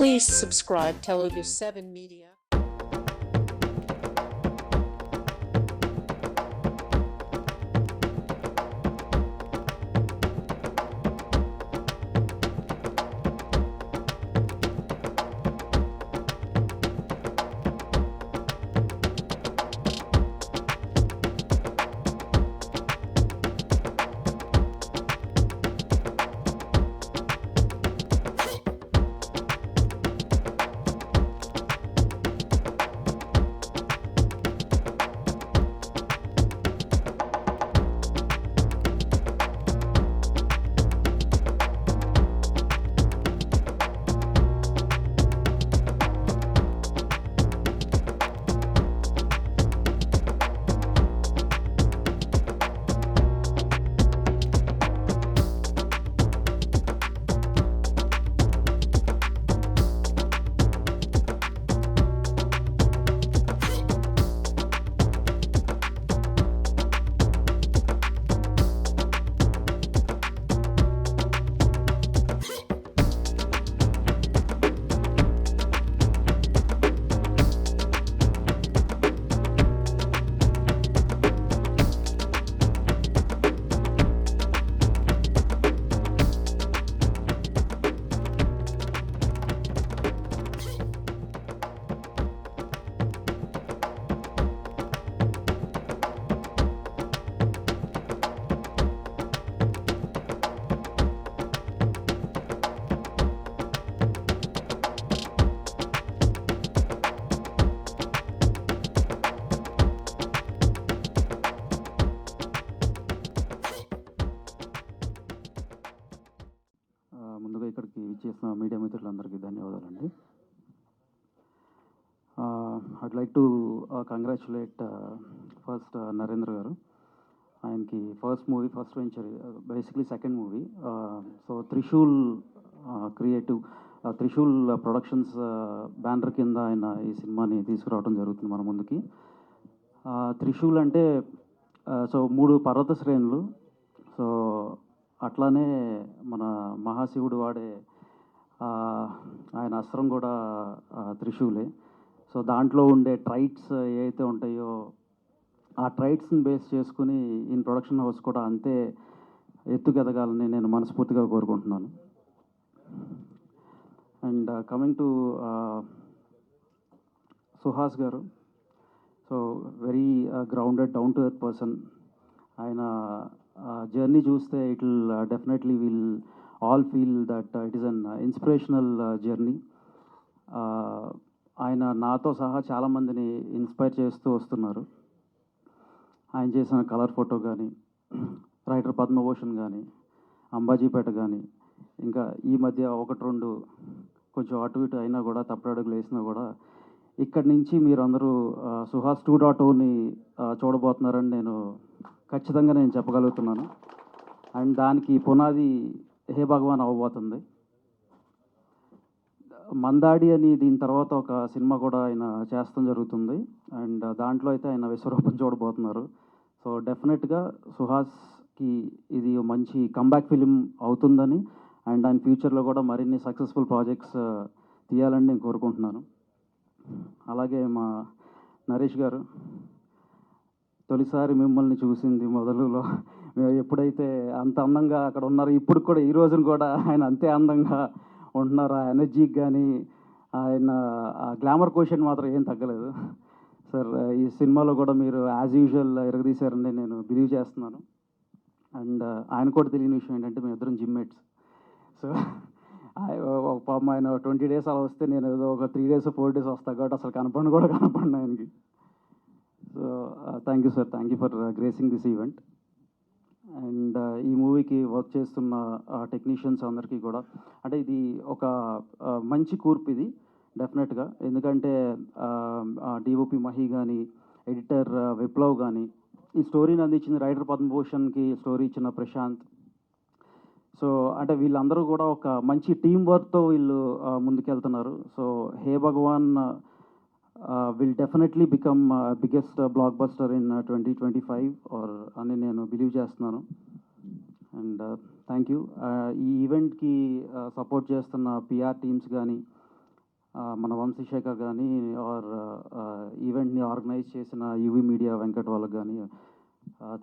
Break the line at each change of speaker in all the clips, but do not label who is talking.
Please subscribe Telugu 7 Media.
ముందుగా ఇక్కడికి విచ్చేసిన మీడియా మిత్రులందరికీ ధన్యవాదాలండి. I'd like to congratulate first Narendra గారు. ఆయనకి first movie, first venture, basically second movie. So Trishul creative, Trishul productions banner కింద ఆయన ఈ సినిమాని తీసుకురావడం జరుగుతుంది మన ముందుకి. త్రిశూల్ అంటే సో 3 పర్వత శ్రేణులు. సో అట్లానే మన మహాశివుడు వాడే ఆయన అస్త్రం కూడా త్రిశూలే. సో దాంట్లో ఉండే ట్రైట్స్ ఏవైతే ఉంటాయో ఆ ట్రైట్స్ని బేస్ చేసుకుని ఈయన ప్రొడక్షన్ హౌస్ కూడా అంతే ఎత్తుకెదగాలని నేను మనస్ఫూర్తిగా కోరుకుంటున్నాను. అండ్ కమింగ్ టు సుహాస్ గారు, so very grounded, down to earth person. ఆయన జర్నీ చూస్తే it will definitely will all feel that it is an inspirational journey. ఆయన నాతో సహా చాలామందిని ఇన్స్పైర్ చేస్తూ వస్తున్నారు. ఆయన చేసిన కలర్ ఫోటో కానీ, రైటర్ పద్మభూషణ్ కానీ, అంబాజీపేట కానీ, ఇంకా ఈ మధ్య 1-2 కొంచెం అటు ఇటు అయినా కూడా, తప్పుడడుగులు వేసినా కూడా, ఇక్కడి నుంచి మీరందరూ సుహాస్ 2.0ని చూడబోతున్నారని నేను ఖచ్చితంగా చెప్పగలుగుతున్నాను. అండ్ దానికి పునాది హే భగవాన్ అవ్వబోతుంది. మందాడి అని దీని తర్వాత ఒక సినిమా కూడా ఆయన చేస్తాం జరుగుతుంది. అండ్ దాంట్లో అయితే ఆయన విశ్వరూపం చూడబోతున్నారు. సో డెఫినెట్గా సుహాస్కి ఇది మంచి కంబ్యాక్ ఫిలిం అవుతుందని, అండ్ ఆయన ఫ్యూచర్లో కూడా మరిన్ని సక్సెస్ఫుల్ ప్రాజెక్ట్స్ తీయాలని నేను కోరుకుంటున్నాను. అలాగే మా నరేష్ గారు, తొలిసారి మిమ్మల్ని చూసింది మొదలులో ఎప్పుడైతే అంత అందంగా అక్కడ ఉన్నారు, ఇప్పుడు కూడా ఈ రోజున కూడా ఆయన అంతే అందంగా ఉంటున్నారు. ఆ ఎనర్జీకి కానీ ఆయన ఆ గ్లామర్ క్వశ్చన్ మాత్రం ఏం తగ్గలేదు. సార్ ఈ సినిమాలో కూడా మీరు యాజ్ యూజువల్ ఎరగదీశారని నేను బిలీవ్ చేస్తున్నాను. అండ్ ఆయన కూడా తెలియని విషయం ఏంటంటే మేము ఇద్దరం జిమ్మేట్స్. సో ఒక పాపం ఆయన 20 days అలా వస్తే నేను ఏదో ఒక 3 days 4 days వస్తాను కాబట్టి అసలు కనపడిన ఆయనకి. So thank you sir, thank you for gracing this event. And ఈ మూవీకి వర్క్ చేస్తున్న టెక్నీషియన్స్ అందరికీ కూడా, అంటే ఇది ఒక మంచి కూర్పు ఇది డెఫినెట్గా. ఎందుకంటే డిఓపి మహి కానీ, ఎడిటర్ విప్లవ్ కానీ, ఈ స్టోరీని అందించింది రైటర్ పద్మభూషణ్కి స్టోరీ ఇచ్చిన ప్రశాంత్. సో అంటే వీళ్ళందరూ కూడా ఒక మంచి టీం వర్క్తో వీళ్ళు ముందుకెళ్తున్నారు. So hey Bhagavan will definitely become biggest blockbuster in 2025 అని నేను బిలీవ్ చేస్తున్నాను. And thank you. ఈ ఈవెంట్కి సపోర్ట్ చేస్తున్న పిఆర్ టీమ్స్ కానీ, మన వంశీశేఖర్ కానీ ఆర్ ఈవెంట్ని ఆర్గనైజ్ చేసిన యువి మీడియా వెంకట్ వాళ్ళకి కానీ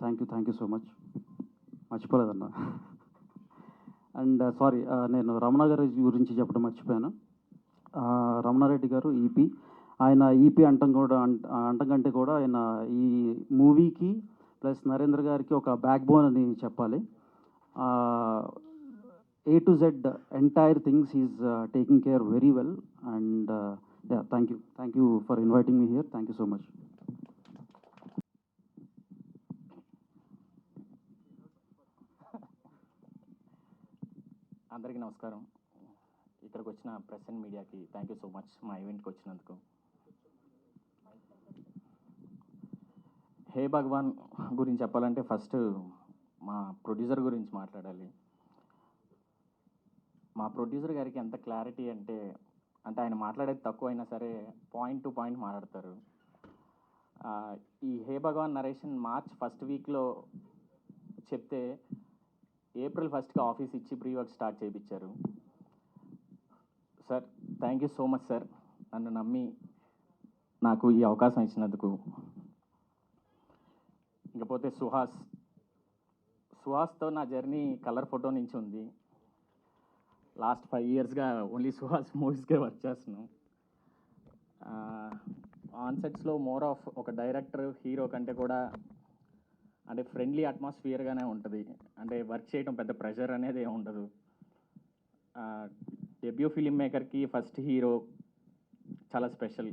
థ్యాంక్ యూ సో మచ్. మర్చిపోలేదన్న. అండ్ సారీ, నేను రమణ గారి గురించి చెప్పడం మర్చిపోయాను. రమణారెడ్డి గారు ఈపీ, ఆయన ఈపీ అంటం కంటే కూడా ఆయన ఈ మూవీకి ప్లస్ నరేంద్ర గారికి ఒక బ్యాక్ బోన్ అని చెప్పాలి. A to Z entire things he's taking care very well, and yeah, thank you for inviting me here. Thank you so much.
అందరికీ నమస్కారం. ఇక్కడికి వచ్చిన ప్రెస్ అండ్ మీడియాకి థ్యాంక్ యూ సో మచ్ మా ఈవెంట్కి వచ్చినందుకు. హే భగవాన్ గురించి చెప్పాలంటే ఫస్ట్ మా ప్రొడ్యూసర్ గురించి మాట్లాడాలి. మా ప్రొడ్యూసర్ గారికి ఎంత క్లారిటీ అంటే ఆయన మాట్లాడేది తక్కువ అయినా సరే పాయింట్ టు పాయింట్ మాట్లాడతారు. ఈ హే భగవాన్ నరేషన్ మార్చ్ ఫస్ట్ వీక్లో చెప్తే ఏప్రిల్ ఫస్ట్కి ఆఫీస్ ఇచ్చి ప్రీ వర్క్ స్టార్ట్ చేయించారు. Sir thank you so much sir, నన్ను నమ్మి నాకు ఈ అవకాశం ఇచ్చినందుకు. ఇకపోతే సుహాస్తో నా జర్నీ కలర్ ఫోటో నుంచి ఉంది. లాస్ట్ 5 yearsగా ఓన్లీ సుహాస్ మూవీస్కే వర్క్ చేస్తున్నాను. ఆన్సెట్స్లో మోర్ ఆఫ్ ఒక డైరెక్టర్ హీరో కంటే కూడా అంటే ఫ్రెండ్లీ అట్మాస్ఫియర్గానే ఉంటుంది. అంటే వర్క్ చేయడం పెద్ద ప్రెషర్ అనేది ఉండదు. డెబ్యూ ఫిలిం మేకర్కి ఫస్ట్ హీరో చాలా స్పెషల్.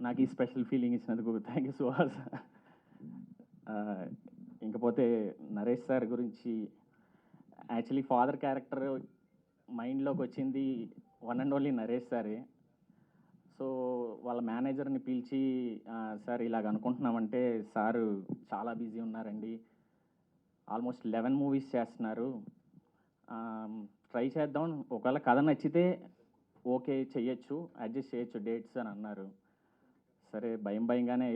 నాకు ఈ స్పెషల్ ఫీలింగ్ ఇచ్చినందుకు థ్యాంక్ యూ సుహాస్. ఇంకపోతే నరేష్ సార్ గురించి యాక్చువల్లీ ఫాదర్ క్యారెక్టర్ మైండ్లోకి వచ్చింది వన్ అండ్ ఓన్లీ నరేష్ సారే. సో వాళ్ళ మేనేజర్ని పిలిచి సార్ ఇలాగ అనుకుంటున్నామంటే సారు చాలా బిజీ ఉన్నారండి, ఆల్మోస్ట్ 11 movies చేస్తున్నారు, ట్రై చేద్దాం, ఒకవేళ కథ నచ్చితే ఓకే చెయ్యొచ్చు, అడ్జస్ట్ చేయొచ్చు డేట్స్ అని అన్నారు. సరే భయంగానే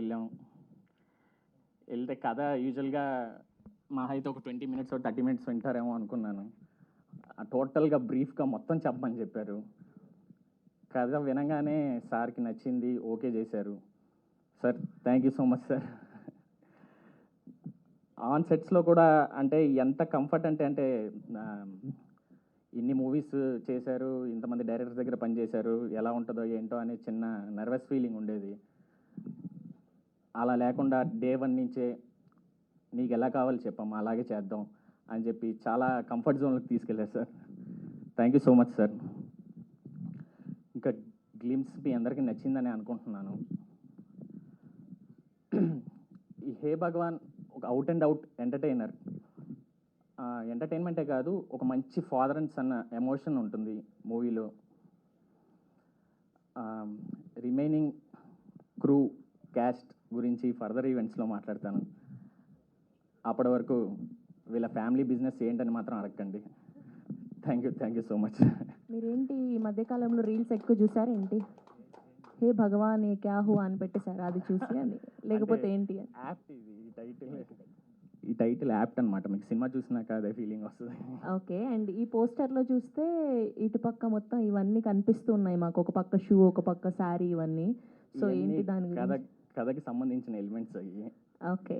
వెళ్తే కథ యూజువల్గా మా అయితే ఒక 20 minutes 30 minutes వింటారేమో అనుకున్నాను. టోటల్గా బ్రీఫ్గా మొత్తం చెప్పమని చెప్పారు. కథ వినగానే సార్కి నచ్చింది, ఓకే చేశారు. Sir thank you so much sir. On సెట్స్లో కూడా అంటే ఎంత కంఫర్ట్ అంటే ఇన్ని మూవీస్ చేశారు, ఇంతమంది డైరెక్టర్స్ దగ్గర పనిచేశారు, ఎలా ఉంటుందో ఏంటో అనే చిన్న నర్వస్ ఫీలింగ్ ఉండేది. అలా లేకుండా డే 1 నుంచే నీకు ఎలా కావాలి చెప్పమ్మా అలాగే చేద్దాం అని చెప్పి చాలా కంఫర్ట్ జోన్లోకి తీసుకెళ్ళారు sir. Thank you so much sir. ఇంకా గ్లిమ్స్ మీ అందరికీ నచ్చిందని అనుకుంటున్నాను. ఈ హే భగవాన్ ఒక అవుట్ అండ్ అవుట్ ఎంటర్టైనర్. ఎంటర్టైన్మెంటే కాదు, ఒక మంచి ఫాదర్ అండ్ సన్ ఎమోషన్ ఉంటుంది మూవీలో. రిమైనింగ్ క్రూ క్యాస్ట్ గురించి ఫర్దర్ ఈవెంట్స్లో మాట్లాడతాను. అప్పటి వరకు వీళ్ళ ఫ్యామిలీ బిజినెస్ ఏంటని మాత్రం అడగండి. Thank you so much.
మీరేంటి ఈ మధ్యకాలంలో రీల్స్ ఎక్కువ చూసారు ఏంటి? హే భగవాన్ ఏ క్యా హువా అని పెట్టేశారు, అది చూసి అని లేకపోతే ఏంటి అని?
యాప్ట్ ఇది, ఈ టైటిల్ యాప్ట్ అనమాట. మీకు సినిమా చూసినాక అదే ఫీలింగ్ వస్తుంది.
ఓకే. అండ్ ఈ పోస్టర్లో చూస్తే ఇటుపక్క మొత్తం ఇవన్నీ కనిపిస్తూ ఉన్నాయి మాకు, ఒక పక్క షూ, ఒక పక్క శారీ, ఇవన్నీ. సో ఏంటి దాని
కథకి సంబంధించిన ఎలిమెంట్స్ అయ్యి.
ఓకే.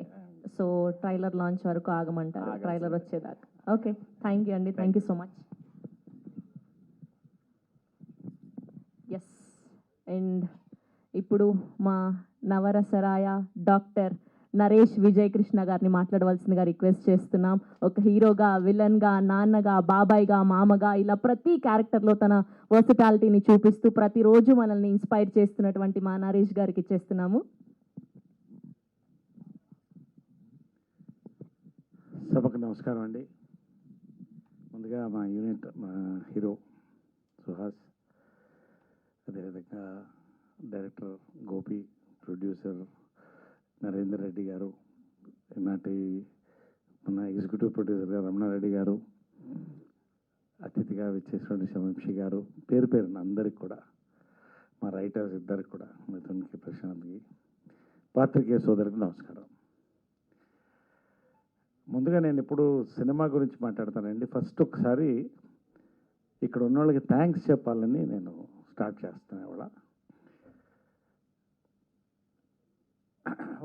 సో ట్రైలర్ లాంచ్ వరకు ఆగమంటారు, ట్రైలర్ వచ్చేదాకా. ఓకే, థ్యాంక్ యూ అండి, thank you so much. Yes, and ఇప్పుడు మా నవరసరాయ డాక్టర్ నరేష్ విజయ్ కృష్ణ గారిని మాట్లాడవలసిందిగా రిక్వెస్ట్ చేస్తున్నాం. ఒక హీరోగా, విలన్గా, నాన్నగా, బాబాయ్గా, మామగా, ఇలా ప్రతి క్యారెక్టర్లో తన వర్సిటాలిటీని చూపిస్తూ ప్రతిరోజు మనల్ని ఇన్స్పైర్ చేస్తున్నటువంటి మా నరేష్ గారికి ఇచ్చేస్తున్నాము.
సభకు నమస్కారం అండి. ముందుగా మా యూనిట్, మా హీరో సుహాస్, అదేవిధంగా డైరెక్టర్ గోపి, ప్రొడ్యూసర్ నరేందర్ రెడ్డి గారు, ఈనాటి మన ఎగ్జిక్యూటివ్ ప్రొడ్యూసర్ గారు రమణారెడ్డి గారు, అతిథిగా విచ్చేసినటువంటి శవంశి గారు, పేరు పేరున అందరికి కూడా, మా రైటర్స్ ఇద్దరికి కూడా, మిథున్కి, ప్రశాంత్కి, పాత్రికేయ సోదరికి నమస్కారం. ముందుగా నేను ఇప్పుడు సినిమా గురించి మాట్లాడతానండి. ఫస్ట్ ఒకసారి ఇక్కడ ఉన్న వాళ్ళకి థ్యాంక్స్ చెప్పాలని నేను స్టార్ట్ చేస్తాను ఇవాళ.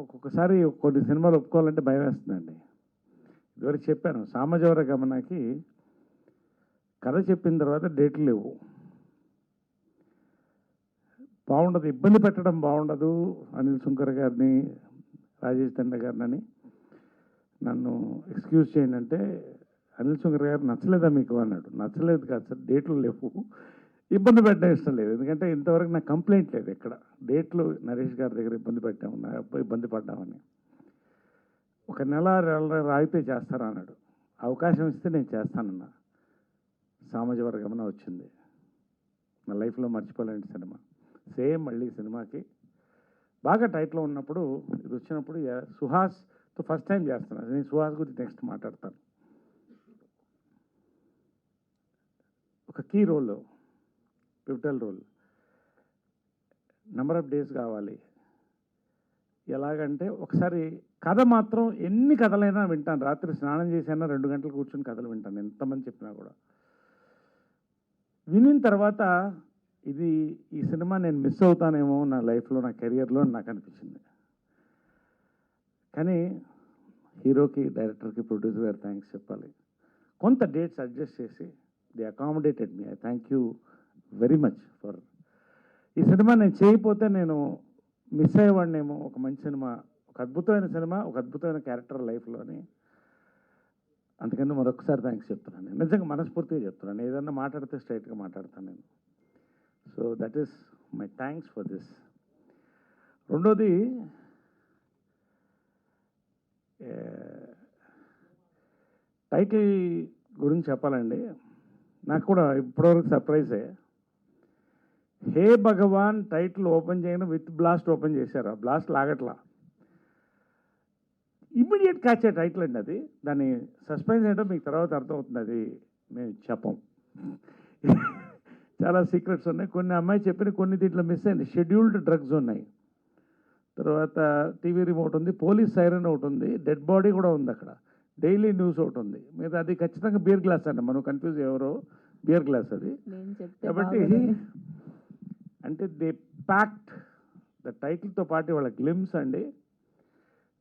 ఒక్కొక్కసారి కొన్ని సినిమాలు ఒప్పుకోవాలంటే భయం వేస్తుందండి. ఇదివరకు చెప్పాను, సామజవర గమనకి కథ చెప్పిన తర్వాత డేట్లు లేవు, బాగుండదు, ఇబ్బంది పెట్టడం బాగుండదు. అనిల్ శంకర్ గారిని, రాజేష్ తండ గారిని నన్ను ఎక్స్క్యూజ్ చేయండి అంటే, అనిల్ శంకర్ గారు నచ్చలేదా మీకు అన్నాడు. నచ్చలేదు కాదు సార్, డేట్లు లేవు, ఇబ్బంది పెట్టడం ఇష్టం లేదు. ఎందుకంటే ఇంతవరకు నాకు కంప్లైంట్ లేదు ఇక్కడ, డేట్లు నరేష్ గారి దగ్గర ఇబ్బంది పడ్డామని. ఒక నెల రాయితే చేస్తారా అన్నాడు. అవకాశం ఇస్తే నేను చేస్తానన్నా. సామజవర గమన వచ్చింది, నా లైఫ్లో మర్చిపోలేని సినిమా. సేమ్ మళ్ళీ సినిమాకి బాగా టైట్లో ఉన్నప్పుడు ఇది వచ్చినప్పుడు సుహాస్తో ఫస్ట్ టైం చేస్తున్నాను. నేను సుహాస్ గురించి నెక్స్ట్ మాట్లాడతాను. ఒక key role, pivotal role, number of days కావాలి. ఎలాగంటే ఒకసారి కథ మాత్రం ఎన్ని కథలైనా వింటాను. రాత్రి స్నానం చేసైనా 2 గంటలు కూర్చొని కథలు వింటాను, ఎంతమంది చెప్పినా కూడా. వినిన తర్వాత ఈ సినిమా నేను మిస్ అవుతానేమో నా లైఫ్లో, నా కెరియర్లో నాకు అనిపించింది. కానీ హీరోకి, డైరెక్టర్కి, ప్రొడ్యూసర్ గారు థ్యాంక్స్ చెప్పాలి. కొంత డేట్స్ అడ్జస్ట్ చేసి they accommodated me. I thank you very much for. ఈ సినిమా నేను చేయకపోతే నేను మిస్ అయ్యేవాడినేమో. ఒక మంచి సినిమా, ఒక అద్భుతమైన సినిమా, ఒక అద్భుతమైన క్యారెక్టర్ లైఫ్లోని. అందుకని మరొకసారి థ్యాంక్స్ చెప్తున్నాను. నేను నిజంగా మనస్ఫూర్తిగా చెప్తున్నాను. ఏదన్నా మాట్లాడితే స్ట్రైట్గా మాట్లాడతాను నేను. So that is my thanks for this. రెండోది, టైటిల్ గురించి చెప్పాలండి. నాకు కూడా ఇప్పటివరకు సర్ప్రైజే. హే భగవాన్ టైటిల్ ఓపెన్ చేయను, విత్ బ్లాస్ట్ ఓపెన్ చేశారు. ఆ బ్లాస్ట్ లాగట్లా, ఇమ్మీడియట్ క్యాచ్ అయ్యే టైటిల్ అండి అది. దాని సస్పెన్స్ ఏంటో మీకు తర్వాత అర్థమవుతుంది, అది మేము చెప్పం. చాలా సీక్రెట్స్ ఉన్నాయి. కొన్ని అమ్మాయి చెప్పిన కొన్ని దీంట్లో మిస్ అయింది. షెడ్యూల్డ్ డ్రగ్స్ ఉన్నాయి, తర్వాత టీవీ రిమోట్ ఉంది, పోలీస్ సైరన్ ఒకటి ఉంది, డెడ్ బాడీ కూడా ఉంది అక్కడ, డైలీ న్యూస్ ఒకటి ఉంది. మీద అది ఖచ్చితంగా బియర్ గ్లాస్ అండి, మనం కన్ఫ్యూజ్ ఎవరో, బియర్ గ్లాస్ అది. కాబట్టి అంటే దే ప్యాక్ట్ ద టైటిల్తో పాటు వాళ్ళ గ్లిమ్స్ అండి.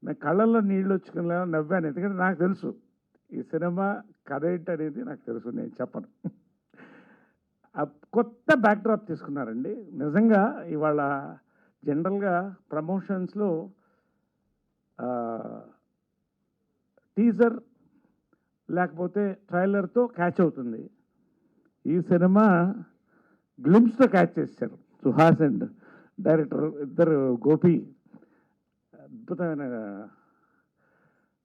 నా కళ్ళల్లో నీళ్ళు వచ్చుకునేలా నవ్వాను. ఎందుకంటే నాకు తెలుసు ఈ సినిమా కథ ఏంటనేది నాకు తెలుసు, నేను చెప్పను. కొత్త బ్యాక్డ్రాప్ తీసుకున్నారండి నిజంగా. ఇవాళ జనరల్గా ప్రమోషన్స్లో టీజర్ లేకపోతే ట్రైలర్తో క్యాచ్ అవుతుంది. ఈ సినిమా గ్లిమ్స్తో క్యాచ్ చేశారు సుహాస్ అండ్ డైరెక్టర్ ఇద్దరు, గోపి. అద్భుతమైన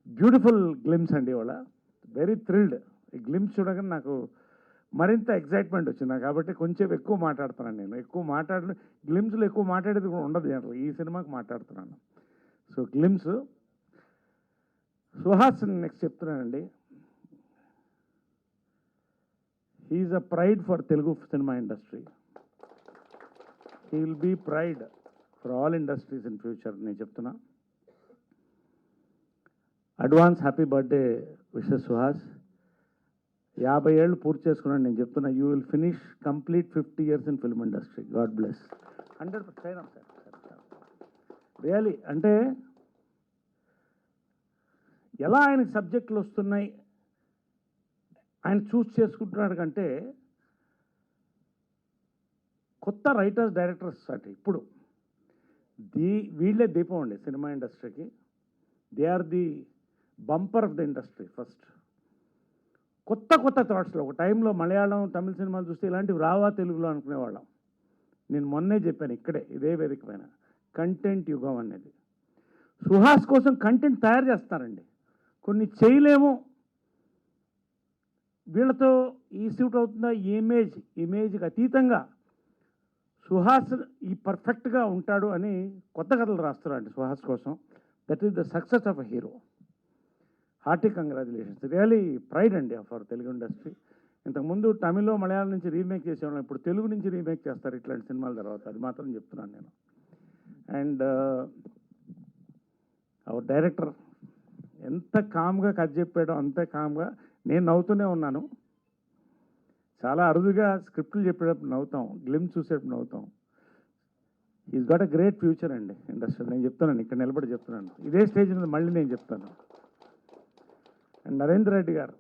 బ్యూటిఫుల్ గ్లిమ్స్ అండి. ఇవాళ వెరీ థ్రిల్డ్. ఈ గ్లిమ్స్ చూడగానే నాకు మరింత ఎగ్జైట్మెంట్ వచ్చింది. కాబట్టి కొంచెం ఎక్కువ మాట్లాడుతున్నాను నేను. గ్లిమ్స్లో ఎక్కువ మాట్లాడేది కూడా ఉండదు జనరల్. ఈ సినిమాకి మాట్లాడుతున్నాను. సో గ్లిమ్స్ సుహాస్ నెక్స్ట్ చెప్తున్నానండి. He's a pride for Telugu cinema industry. He will be pride for all industries in future. నేను చెప్తున్నా. Advance happy birthday wishes Suhas. 50 ఏళ్ళు పూర్తి చేసుకున్నాను. నేను చెప్తున్నా, you will finish complete 50 years in film industry. God bless. 100% really. అంటే ఎలా ఆయనకి సబ్జెక్టులు వస్తున్నాయి, ఆయన చూస్ చేసుకుంటున్నాడు కంటే కొత్త రైటర్స్, డైరెక్టర్స్ అంటే ఇప్పుడు వీళ్ళే దీపం అండి సినిమా ఇండస్ట్రీకి. They are the bumper of the industry. First కొత్త థాట్స్లో. ఒక టైంలో మలయాళం, తమిళ సినిమాలు చూస్తే ఇలాంటివి రావా తెలుగులో అనుకునేవాళ్ళం. నేను మొన్నే చెప్పాను ఇక్కడే, ఇదే వేదిక పైన, కంటెంట్ యుగం అనేది. సుహాస్ కోసం కంటెంట్ తయారు చేస్తారండి. కొన్ని చేయలేము, వీళ్ళతో ఈ సూట్ అవుతుందా, ఇమేజ్కి అతీతంగా సుహాస్ ఈ పర్ఫెక్ట్గా ఉంటాడు అని కొత్త కథలు రాస్తారండి సుహాస్ కోసం. That is the success of a hero. Hearty congratulations. Really pride అండి ఫర్ తెలుగు ఇండస్ట్రీ. ఇంతకుముందు తమిళ్, మలయాళం నుంచి రీమేక్ చేసేవాళ్ళం, ఇప్పుడు తెలుగు నుంచి రీమేక్ చేస్తారు ఇట్లాంటి సినిమాల తర్వాత. అది మాత్రం చెప్తున్నాను నేను. అండ్ అవర్ డైరెక్టర్ ఎంత కామ్గా కథ చెప్పాడో అంతే కామ్గా. నేను నవ్వుతూనే ఉన్నాను. చాలా అరుదుగా స్క్రిప్ట్లు చెప్పేటప్పుడు నవ్వుతాం, గ్లిమ్స్ చూసేటప్పుడు నవ్వుతాం. Is got a great future అండి ఇండస్ట్రీలో. నేను చెప్తున్నాను, ఇక్కడ నిలబడి చెప్తున్నాను, ఇదే స్టేజ్ మీద మళ్ళీ నేను చెప్తాను. అండ్ నరేంద్ర రెడ్డి గారు,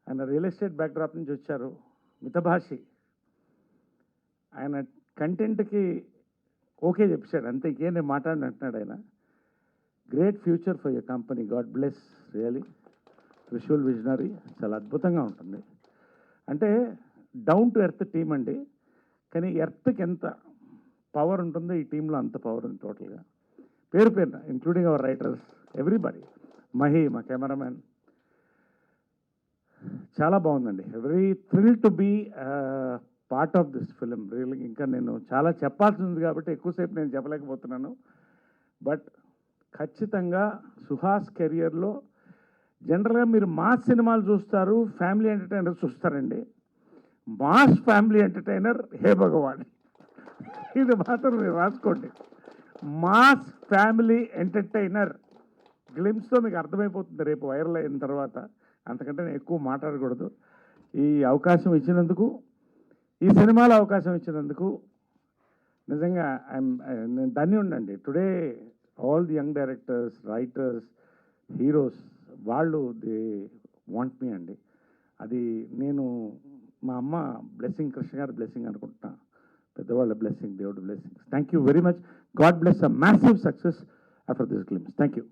ఆయన రియల్ ఎస్టేట్ బ్యాక్డ్రాప్ నుంచి వచ్చారు, మితభాషి. ఆయన కంటెంట్కి ఓకే చెప్పాడు, అంతే, ఇంకేం నేను మాట్లాడిన అంటున్నాడు ఆయన. Great future for your company, God bless really. Trishul visionary చాలా అద్భుతంగా ఉంటుంది. అంటే డౌన్ టు ఎర్త్ టీం అండి, కానీ ఎర్త్కి ఎంత పవర్ ఉంటుందో ఈ టీంలో అంత పవర్ ఉంది టోటల్గా. పేరు పేరున including our writers, everybody. Mahi మా కెమెరామ్యాన్, చాలా బాగుందండి. Very thrill to be part of this film. Really ఇంకా నేను చాలా చెప్పాల్సి ఉంది కాబట్టి ఎక్కువసేపు నేను చెప్పలేకపోతున్నాను. బట్ ఖచ్చితంగా సుహాస్ కెరియర్లో జనరల్గా మీరు మాస్ సినిమాలు చూస్తారు, ఫ్యామిలీ ఎంటర్టైనర్ చూస్తారండి. మాస్ ఫ్యామిలీ ఎంటర్టైనర్ హే భగవాన్, ఇది మాత్రం మీరు రాసుకోండి. మాస్ ఫ్యామిలీ ఎంటర్టైనర్ గ్లిమ్స్తో మీకు అర్థమైపోతుంది రేపు వైరల్ అయిన తర్వాత. అంతకంటే నేను ఎక్కువ మాట్లాడకూడదు. ఈ అవకాశం ఇచ్చినందుకు, ఈ సినిమాలో అవకాశం ఇచ్చినందుకు నిజంగా నేను ధన్యుండండి. Today all the young directors, writers, heroes, వాళ్ళు దే వాంట్ మీ అండి. అది నేను మా అమ్మ బ్లెస్సింగ్, కృష్ణ గారి బ్లెస్సింగ్ అనుకుంటున్నా, పెద్దవాళ్ళ బ్లెస్సింగ్, దేవుడి blessing. Thank you very much. God bless a massive success after this glimpse. Thank you.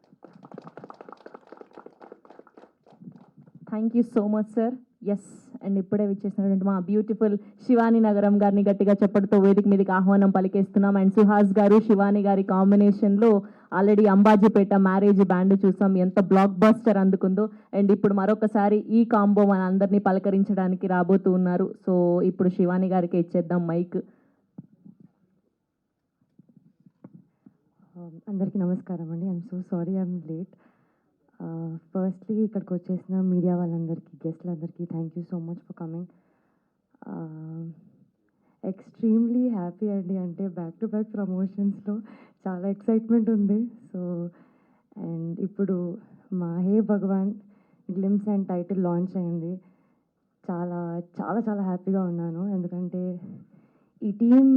Thank you so much sir. Yes, and ఇప్పుడే విచ్చేసినటువంటి మా బ్యూటిఫుల్ శివాని నగరం గారిని గట్టిగా చెప్పడంతో వేదిక మీదకి ఆహ్వానం పలికేస్తున్నాం. అండ్ సుహాస్ గారు, శివాని గారి కాంబినేషన్లో ఆల్రెడీ అంబాజీపేట మ్యారేజ్ బ్యాండ్ చూసాం, ఎంత బ్లాక్ బస్టర్ అందుకుందో. అండ్ ఇప్పుడు మరొకసారి ఈ కాంబో మన అందరినీ పలకరించడానికి రాబోతూ ఉన్నారు. సో ఇప్పుడు శివాని గారికి ఇచ్చేద్దాం మైక్.
అందరికీ నమస్కారం అండి. I'm so sorry I'm late. Firstly ఇక్కడికి వచ్చేసిన మీడియా వాళ్ళందరికీ, గెస్ట్లందరికీ thank you so much for coming. Extremely happy అండి. అంటే బ్యాక్ టు బ్యాక్ ప్రమోషన్స్లో చాలా ఎక్సైట్మెంట్ ఉంది. సో అండ్ ఇప్పుడు మా హే భగవాన్ గ్లిమ్స్ అండ్ టైటిల్ లాంచ్ అయింది. చాలా చాలా చాలా హ్యాపీగా ఉన్నాను. ఎందుకంటే ఈ టీం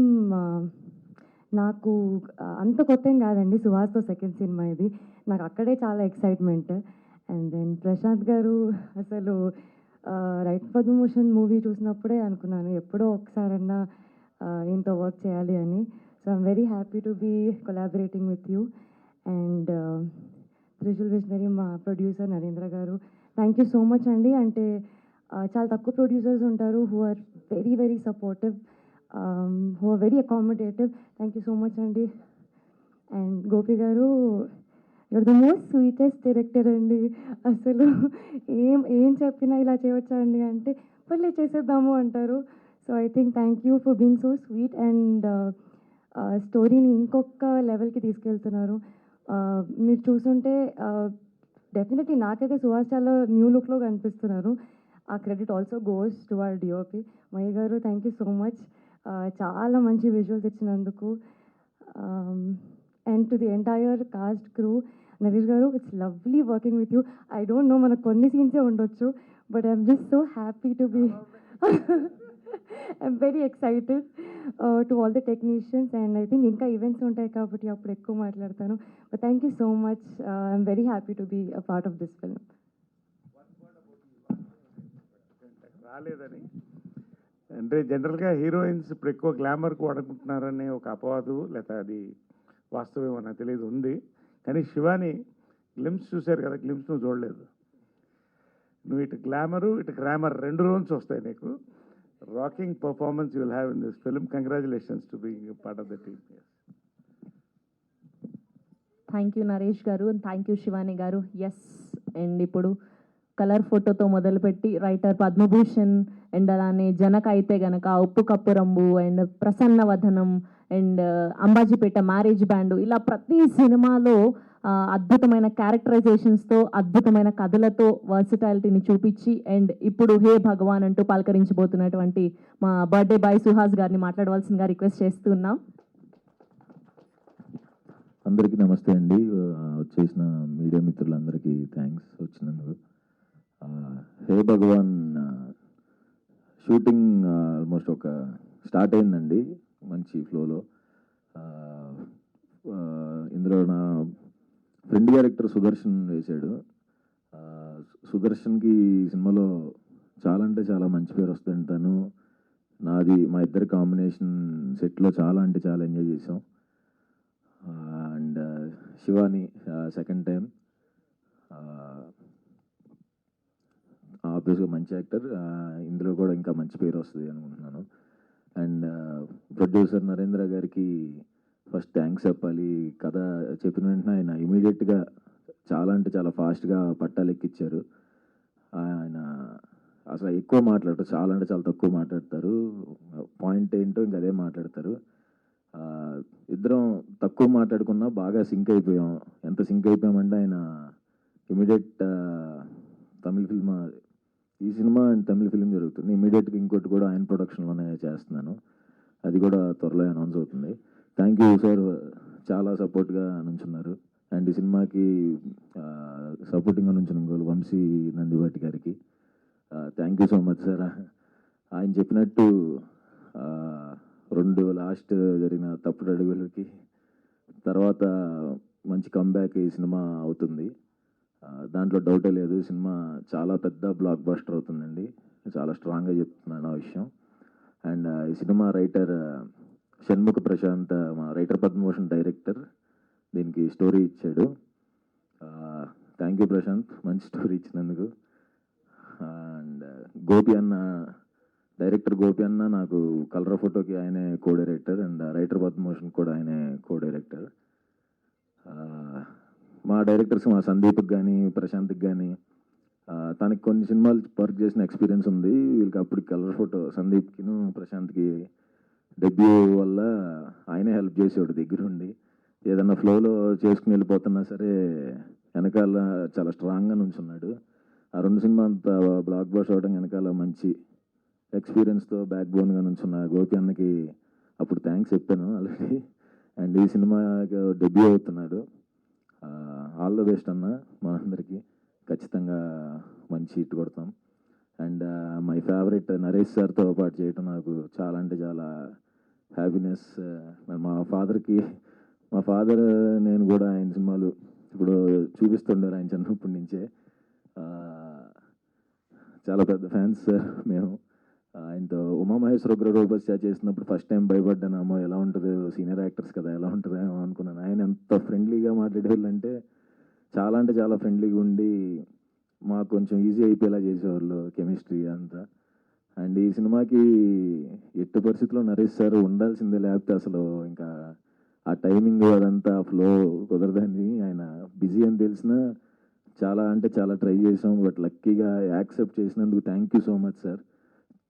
నాకు అంత కొత్త ఏం కాదండి. సుహాస్తో సెకండ్ సినిమా ఇది. నాకు అక్కడే చాలా ఎక్సైట్మెంట్. అండ్ దెన్ ప్రశాంత్ గారు, అసలు రైట్ పద్మభూషణ్ మూవీ చూసినప్పుడే అనుకున్నాను ఎప్పుడో ఒకసారన్నా ఏంటో వర్క్ చేయాలి అని. So I'm very happy to be collaborating with you. And Trishul visionary మా ప్రొడ్యూసర్ నరేంద్ర గారు, థ్యాంక్ యూ సో మచ్ అండి. అంటే చాలా తక్కువ ప్రొడ్యూసర్స్ ఉంటారు who are very very supportive, who are very accommodative. Thank you so much అండి. అండ్ గోపి గారు, you're the most sweetest director అండి. అసలు ఏం చెప్పినా ఇలా చేయవచ్చా అండి అంటే పర్లే చేసేద్దాము అంటారు. So I think thank you for being so sweet. And స్టోరీని ఇంకొక లెవెల్కి తీసుకెళ్తున్నారు. మీరు చూసుంటే డెఫినెట్లీ నాకైతే సుహాస్ చాలా న్యూ లుక్లో కనిపిస్తున్నారు. ఆ credit also goes to our DOP Mahi గారు. థ్యాంక్ యూ సో మచ్, చాలా మంచి విజువల్స్ ఇచ్చినందుకు. And to the entire cast crew, Naresh గారు, it's lovely working with you. I don't know మనకు కొన్ని సీన్సే ఉండొచ్చు, but I'm just so happy to be I'm very excited to all the technicians. And I think ఇంకా events ఉంటాయి కాబట్టి అప్పుడు ఎక్కువ మాట్లాడతాను. But thank you so much, I'm very happy to be a part of this film.
రాలేదని అంటే జనరల్గా heroines ఇప్పుడు ఎక్కువ గ్లామర్కి వాడుకుంటున్నారనే ఒక అపవాదు, లేదా అది వాస్తవం నాకు తెలియదు ఉంది. కానీ శివాని గ్లిమ్స్ చూశారు కదా, గ్లిమ్స్ నువ్వు చూడలేదు. నువ్వు ఇటు గ్లామరు ఇటు గ్రామర్ రెండు రోల్స్ వస్తాయి నీకు. Rocking performance you will have in this film. Congratulations to being part of the team.
Thank you Naresh గారు, థ్యాంక్ యూ శివాని గారు. ఎస్, అండ్ ఇప్పుడు కలర్ ఫోటోతో మొదలుపెట్టి రైటర్ పద్మభూషణ్, అండ్ అలానే జనక అయితే గనక ఉప్పు cup రంబు, and Prasanna Vadanam, and Ambajipeta marriage band, ఇలా ప్రతి సినిమాలో అద్భుతమైన క్యారెక్టరైజేషన్స్తో, అద్భుతమైన కథలతో వర్సిటాలిటీని చూపించి, అండ్ ఇప్పుడు హే భగవాన్ అంటూ పలకరించబోతున్నటువంటి మా బర్త్డే బాయ్ సుహాస్ గారిని మాట్లాడవలసిందిగా రిక్వెస్ట్ చేస్తున్నాం.
అందరికీ నమస్తే అండి. వచ్చేసిన మీడియా మిత్రులందరికీ థ్యాంక్స్ వచ్చినందుకు. హే భగవాన్ షూటింగ్ ఆల్మోస్ట్ ఒక స్టార్ట్ అయిందండి మంచి ఫ్లోలో. ఇందులో నా ఫ్రెండ్ క్యారెక్టర్ సుదర్శన్ వేశాడు. సుదర్శన్కి ఈ సినిమాలో చాలా అంటే చాలా మంచి పేరు వస్తుంది. తను నాది మా ఇద్దరి కాంబినేషన్ సెట్లో చాలా అంటే చాలా ఎంజాయ్ చేసాం. అండ్ శివాని సెకండ్ టైం ఆబ్వియస్గా మంచి యాక్టర్. ఇందులో కూడా ఇంకా మంచి పేరు వస్తుంది అనుకుంటున్నాను. అండ్ ప్రొడ్యూసర్ నరేంద్ర గారికి ఫస్ట్ థ్యాంక్స్ చెప్పాలి. కథ చెప్పిన వెంటనే ఆయన ఇమీడియట్గా చాలా అంటే చాలా ఫాస్ట్గా పట్టాలు ఎక్కిచ్చారు. ఆయన అసలు ఎక్కువ మాట్లాడతారు, చాలా అంటే చాలా తక్కువ మాట్లాడతారు. పాయింట్ ఏంటో ఇంకా అదే మాట్లాడతారు. ఇద్దరం తక్కువ మాట్లాడుకున్నా బాగా సింక్ అయిపోయాం. ఎంత సింక్ అయిపోయామంటే ఆయన ఇమీడియట్ తమిళ ఫిల్మ్, ఈ సినిమా అండ్ తమిళ ఫిల్మ్ జరుగుతుంది, ఇమీడియట్గా ఇంకోటి కూడా ఆయన ప్రొడక్షన్లోనే చేస్తున్నాను. అది కూడా త్వరలో అనౌన్స్ అవుతుంది. థ్యాంక్ యూ సార్, చాలా సపోర్ట్గా నుంచున్నారు. అండ్ ఈ సినిమాకి సపోర్టింగ్గా నుంచిన ఇంకోళ్ళు వంశీ నందివాటి గారికి thank you so much sir. ఆయన చెప్పినట్టు 2 లాస్ట్ జరిగిన తప్పుడు అడుగులకి తర్వాత మంచి కంబ్యాక్ ఈ సినిమా అవుతుంది. దాంట్లో డౌటే లేదు. సినిమా చాలా పెద్ద బ్లాక్ బస్టర్ అవుతుందండి. చాలా స్ట్రాంగ్గా చెప్తున్నాను ఆ విషయం. అండ్ ఈ సినిమా రైటర్ షణ్ముఖ ప్రశాంత్, మా రైటర్ పద్మభూషణ్ డైరెక్టర్, దీనికి స్టోరీ ఇచ్చాడు. థ్యాంక్ యూ ప్రశాంత్, మంచి స్టోరీ ఇచ్చినందుకు. అండ్ గోపి అన్న, డైరెక్టర్ గోపి అన్న నాకు కలర్ ఫోటోకి ఆయనే co director, and writer Padma Bhushan కూడా ఆయనే కో డైరెక్టర్. మా డైరెక్టర్స్ మా సందీప్కి కానీ ప్రశాంత్కి కానీ తనకి కొన్ని సినిమాలు వర్క్ చేసిన ఎక్స్పీరియన్స్ ఉంది. వీళ్ళకి అప్పుడు కలర్ ఫోటో సందీప్కిను ప్రశాంత్కి డెబ్యూ వల్ల ఆయనే హెల్ప్ చేసేవాడు దగ్గరుండి. ఏదన్నా ఫ్లోలో చేసుకుని వెళ్ళిపోతున్నా సరే వెనకాల చాలా స్ట్రాంగ్గా నుంచున్నాడు. ఆ 2 సినిమా అంతా బ్లాక్ బస్టర్ అవడం వెనకాల మంచి ఎక్స్పీరియన్స్తో బ్యాక్ బోన్గా నుంచున్న గోపి అన్నకి అప్పుడు థ్యాంక్స్ చెప్పాను ఆల్రెడీ. అండ్ ఈ సినిమా డెబ్యూ అవుతున్నాడు. ఆల్ ద బెస్ట్ అన్న, మా అందరికీ ఖచ్చితంగా మంచి హిట్ కొడతాం. అండ్ మై ఫేవరెట్ నరేష్ సార్తో పాటు చేయటం నాకు చాలా అంటే చాలా హ్యాపీనెస్. మా ఫాదర్ నేను కూడా ఆయన సినిమాలు ఇప్పుడు చూపిస్తుండారు ఆయన చిన్నప్పటి నుంచే. చాలా పెద్ద ఫ్యాన్స్ సార్ మేము. ఆయనతో ఉమామహేశ్వర ఉగ్రరూపస్య చేసినప్పుడు ఫస్ట్ టైం భయపడ్డానేమో, ఎలా ఉంటుంది సీనియర్ యాక్టర్స్ కదా ఎలా ఉంటుందేమో అనుకున్నాను. ఆయన ఎంత ఫ్రెండ్లీగా మాట్లాడేవాళ్ళు అంటే చాలా ఫ్రెండ్లీగా ఉండి మాకు కొంచెం ఈజీ అయిపోయేలా చేసేవాళ్ళు కెమిస్ట్రీ అంతా. అండ్ ఈ సినిమాకి ఎట్టి పరిస్థితుల్లో నరేష్ సార్ ఉండాల్సిందే, లేకపోతే అసలు ఇంకా ఆ టైమింగ్ అదంతా ఫ్లో కుదరదని. ఆయన బిజీ అని తెలిసినా చాలా అంటే చాలా ట్రై చేసాం. బట్ లక్కీగా యాక్సెప్ట్ చేసినందుకు thank you so much sir.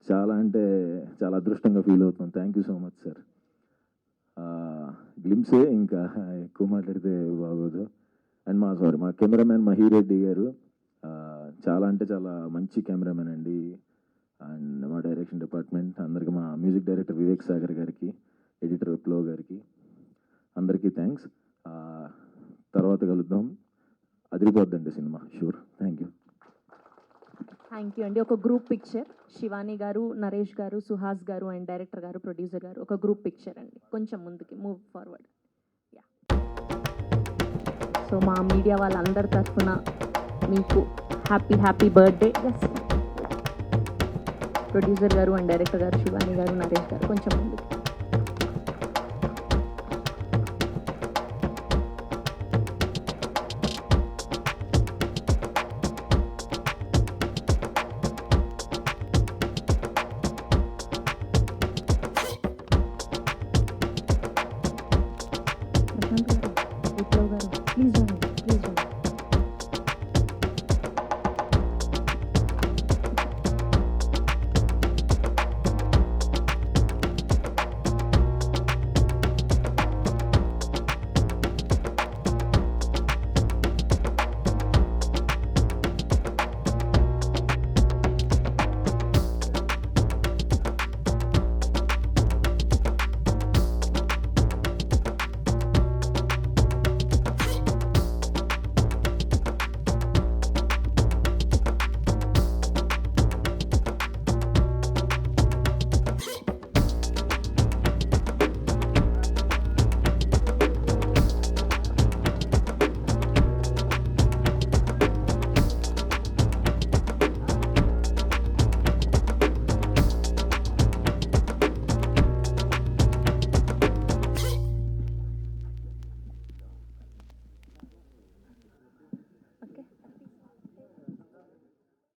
చాలా అంటే చాలా అదృష్టంగా ఫీల్ అవుతున్నాం. Thank you so much sir. Glimpse, ఇంకా ఎక్కువ మాట్లాడితే బాగోదు. అండ్ మా కెమెరామ్యాన్ మహిరెడ్డి గారు చాలా అంటే చాలా మంచి కెమెరామెన్ అండి. అండ్ మా డైరెక్షన్ డిపార్ట్మెంట్ అందరికీ, మా మ్యూజిక్ డైరెక్టర్ వివేక్ సాగర్ గారికి, ఎడిటర్ విప్లవ్ గారికి అందరికీ థ్యాంక్స్. తర్వాత కలుద్దాం. అదిరిపోద్దండి సినిమా, sure. Thank you.
Thank you అండి. ఒక గ్రూప్ పిక్చర్, శివాని గారు, నరేష్ గారు, సుహాస్ గారు అండ్ డైరెక్టర్ గారు, ప్రొడ్యూసర్ గారు, ఒక గ్రూప్ పిక్చర్ అండి. కొంచెం ముందుకి మూవ్ ఫార్వర్డ్. యా. సో మా మీడియా వాళ్ళందరి తరఫున మీకు హ్యాపీ బర్త్డే. ఎస్, ప్రొడ్యూసర్ గారు అండ్ డైరెక్టర్ గారు, శివాని గారు, నరేష్ గారు, కొంచెం ముందుకి.